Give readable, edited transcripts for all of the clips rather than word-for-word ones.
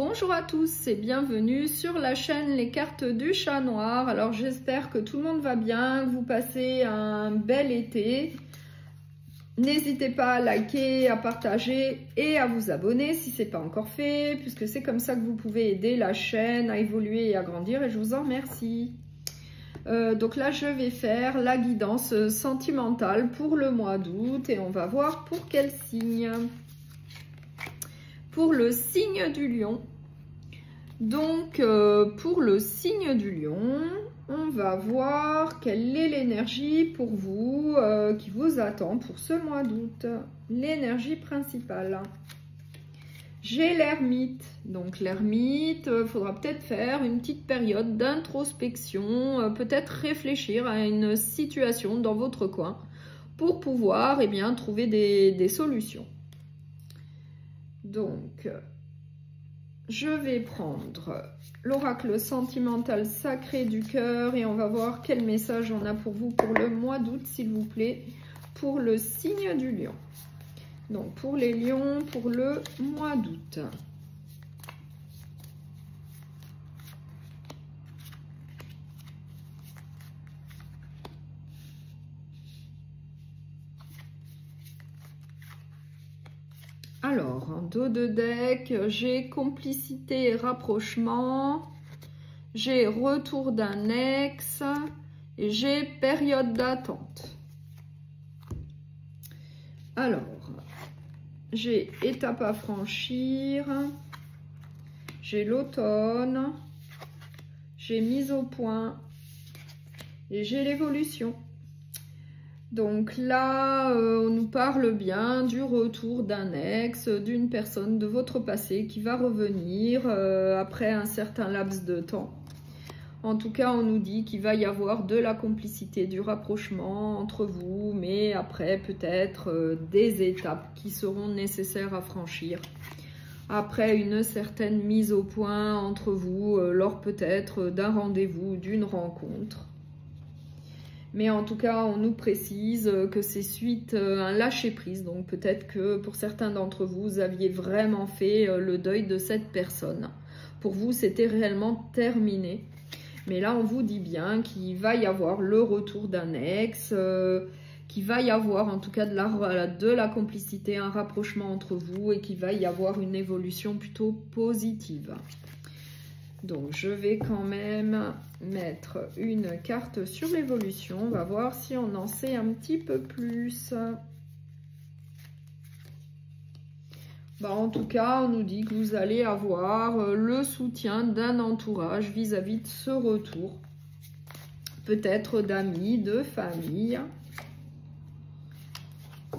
Bonjour à tous et bienvenue sur la chaîne Les Cartes du Chat Noir. Alors j'espère que tout le monde va bien, que vous passez un bel été. N'hésitez pas à liker, à partager et à vous abonner si ce n'est pas encore fait, puisque c'est comme ça que vous pouvez aider la chaîne à évoluer et à grandir et je vous en remercie. Donc là je vais faire la guidance sentimentale pour le mois d'août et on va voir pour quel signe. Pour le signe du lion. Donc, pour le signe du lion, on va voir quelle est l'énergie pour vous qui vous attend pour ce mois d'août. L'énergie principale. J'ai l'ermite. Donc, l'ermite, il faudra peut-être faire une petite période d'introspection, peut-être réfléchir à une situation dans votre coin pour pouvoir trouver des solutions. Donc, je vais prendre l'oracle sentimental sacré du cœur et on va voir quel message on a pour vous pour le mois d'août, s'il vous plaît, pour le signe du lion. Donc, pour les lions, pour le mois d'août. Alors, en dos de deck, j'ai complicité et rapprochement, j'ai retour d'un ex et j'ai période d'attente. Alors, j'ai étape à franchir, j'ai l'automne, j'ai mise au point et j'ai l'évolution. Donc là, on nous parle bien du retour d'un ex, d'une personne de votre passé qui va revenir après un certain laps de temps. En tout cas, on nous dit qu'il va y avoir de la complicité, du rapprochement entre vous, mais après peut-être des étapes qui seront nécessaires à franchir. Après une certaine mise au point entre vous, lors peut-être d'un rendez-vous, d'une rencontre. Mais en tout cas, on nous précise que c'est suite à un lâcher-prise. Donc peut-être que pour certains d'entre vous, vous aviez vraiment fait le deuil de cette personne. Pour vous, c'était réellement terminé. Mais là, on vous dit bien qu'il va y avoir le retour d'un ex, qu'il va y avoir en tout cas de la complicité, un rapprochement entre vous et qu'il va y avoir une évolution plutôt positive. Donc, je vais quand même mettre une carte sur l'évolution. On va voir si on en sait un petit peu plus. En tout cas, on nous dit que vous allez avoir le soutien d'un entourage vis-à-vis de ce retour. Peut-être d'amis, de famille.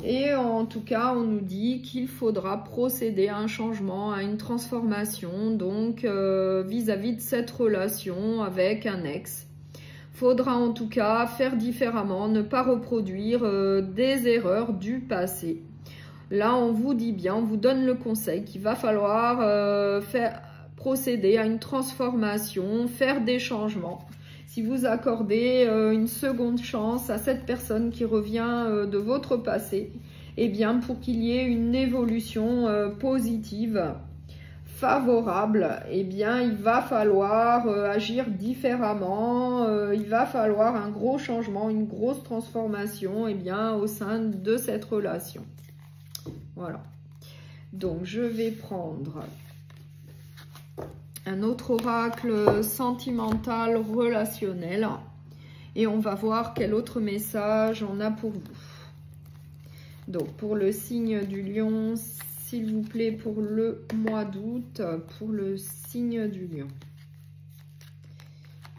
Et en tout cas, on nous dit qu'il faudra procéder à un changement, à une transformation, donc vis-à-vis de cette relation avec un ex. Faudra en tout cas faire différemment, ne pas reproduire des erreurs du passé. Là, on vous dit bien, on vous donne le conseil qu'il va falloir procéder à une transformation, faire des changements. Si vous accordez une seconde chance à cette personne qui revient de votre passé, eh bien pour qu'il y ait une évolution positive, favorable, eh bien il va falloir agir différemment, il va falloir un gros changement, une grosse transformation au sein de cette relation. Voilà. Donc je vais prendre un autre oracle sentimental relationnel et on va voir quel autre message on a pour vous. Donc pour le signe du lion, s'il vous plaît, pour le mois d'août, pour le signe du lion.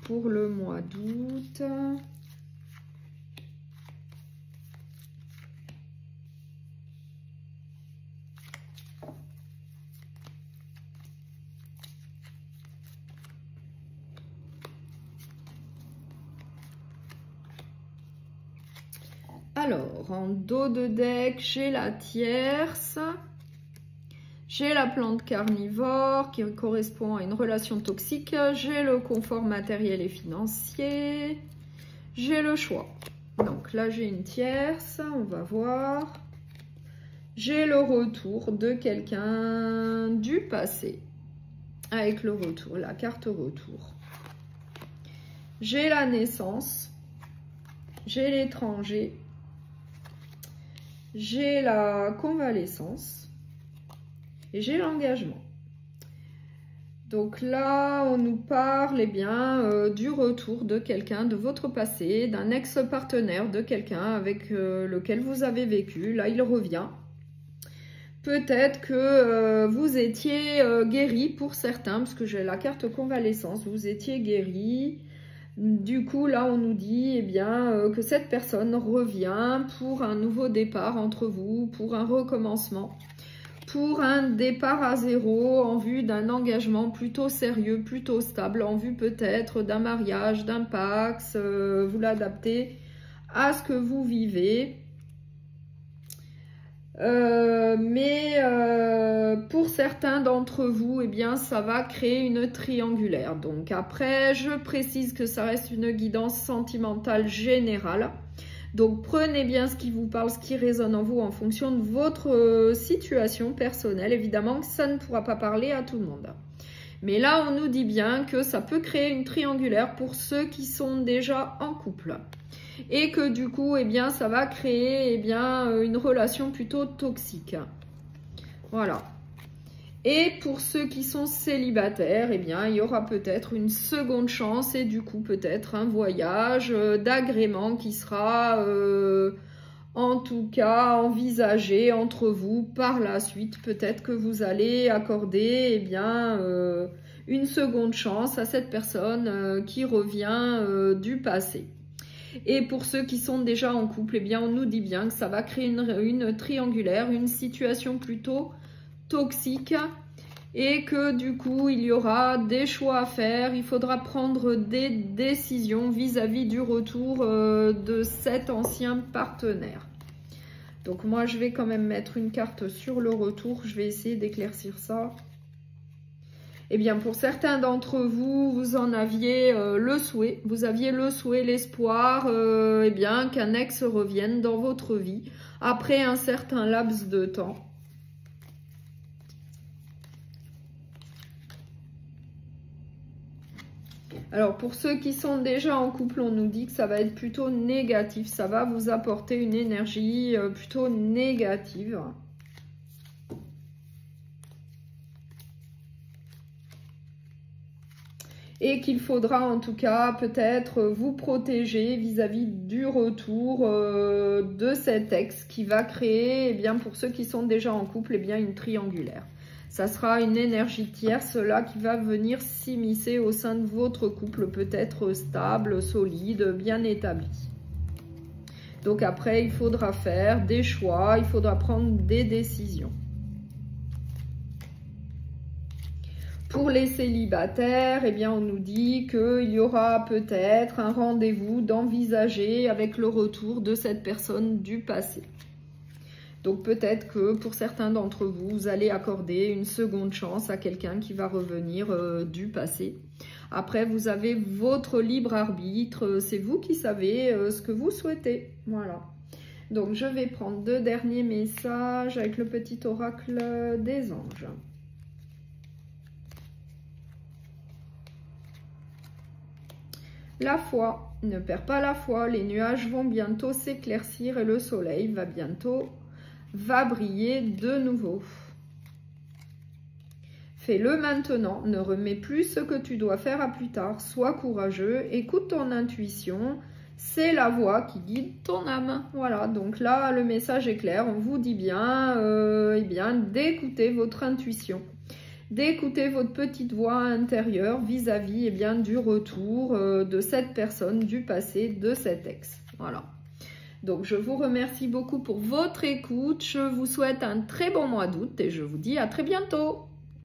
Pour le mois d'août. Alors, en dos de deck, j'ai la tierce, j'ai la plante carnivore qui correspond à une relation toxique, j'ai le confort matériel et financier, j'ai le choix. Donc là, j'ai une tierce, on va voir. J'ai le retour de quelqu'un du passé. avec le retour, la carte retour. J'ai la naissance, j'ai l'étranger, j'ai la convalescence et j'ai l'engagement. Donc là, on nous parle du retour de quelqu'un de votre passé, d'un ex-partenaire, de quelqu'un avec lequel vous avez vécu. Là, il revient. Peut-être que vous étiez guéri pour certains, parce que j'ai la carte convalescence, vous étiez guéri. Du coup, là, on nous dit que cette personne revient pour un nouveau départ entre vous, pour un recommencement, pour un départ à zéro, en vue d'un engagement plutôt sérieux, plutôt stable, en vue peut-être d'un mariage, d'un pax, vous l'adaptez à ce que vous vivez. Pour certains d'entre vous, ça va créer une triangulaire. Donc après, je précise que ça reste une guidance sentimentale générale. Donc prenez bien ce qui vous parle, ce qui résonne en vous en fonction de votre situation personnelle. Évidemment que ça ne pourra pas parler à tout le monde. Mais là, on nous dit bien que ça peut créer une triangulaire pour ceux qui sont déjà en couple. Et que du coup, ça va créer une relation plutôt toxique. Voilà. Et pour ceux qui sont célibataires, il y aura peut-être une seconde chance et du coup peut-être un voyage d'agrément qui sera en tout cas envisagé entre vous par la suite. Peut-être que vous allez accorder une seconde chance à cette personne qui revient du passé. Et pour ceux qui sont déjà en couple, on nous dit bien que ça va créer une triangulaire, une situation plutôt toxique et que du coup, il y aura des choix à faire. Il faudra prendre des décisions vis-à-vis du retour de cet ancien partenaire. Donc moi, je vais quand même mettre une carte sur le retour. Je vais essayer d'éclaircir ça. Pour certains d'entre vous, vous en aviez le souhait, vous aviez le souhait, l'espoir qu'un ex revienne dans votre vie après un certain laps de temps. Alors pour ceux qui sont déjà en couple, on nous dit que ça va être plutôt négatif, ça va vous apporter une énergie plutôt négative. Et qu'il faudra en tout cas peut-être vous protéger vis-à-vis du retour de cet ex qui va créer, pour ceux qui sont déjà en couple, une triangulaire. Ça sera une énergie tierce là qui va venir s'immiscer au sein de votre couple, peut-être stable, solide, bien établi. Donc après, il faudra faire des choix, il faudra prendre des décisions. Pour les célibataires, on nous dit qu'il y aura peut-être un rendez-vous d'envisager avec le retour de cette personne du passé. Donc peut-être que pour certains d'entre vous, vous allez accorder une seconde chance à quelqu'un qui va revenir du passé. Après, vous avez votre libre arbitre, c'est vous qui savez ce que vous souhaitez. Voilà. Donc je vais prendre 2 derniers messages avec le petit oracle des anges. La foi, ne perds pas la foi, les nuages vont bientôt s'éclaircir et le soleil va briller de nouveau. Fais-le maintenant, ne remets plus ce que tu dois faire à plus tard, sois courageux, écoute ton intuition, c'est la voix qui guide ton âme. Voilà, donc là le message est clair, on vous dit bien, d'écouter votre intuition. D'écouter votre petite voix intérieure vis-à-vis du retour de cette personne du passé, de cet ex. Voilà. Donc, je vous remercie beaucoup pour votre écoute. Je vous souhaite un très bon mois d'août et je vous dis à très bientôt.